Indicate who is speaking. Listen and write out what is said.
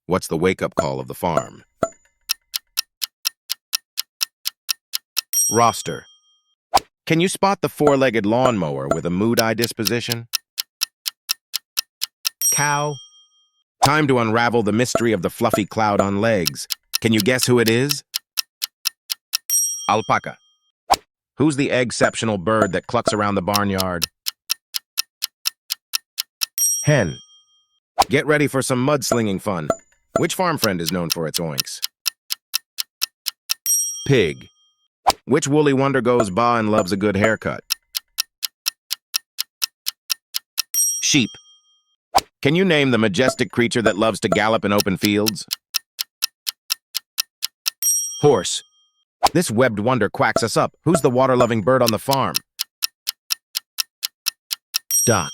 Speaker 1: What's the wake-up call of the farm? Roster. Can you spot the four-legged lawnmower with a mood-eye disposition? Cow. Time to unravel the mystery of the fluffy cloud on legs. Can you guess who it is? Alpaca. Who's the exceptional bird that clucks around the barnyard? Hen. Get ready for some mudslinging fun. Which farm friend is known for its oinks? Pig. Which woolly wonder goes ba and loves a good haircut? Sheep. Can you name the majestic creature that loves to gallop in open fields? Horse. This webbed wonder quacks us up. Who's the water-loving bird on the farm? Duck.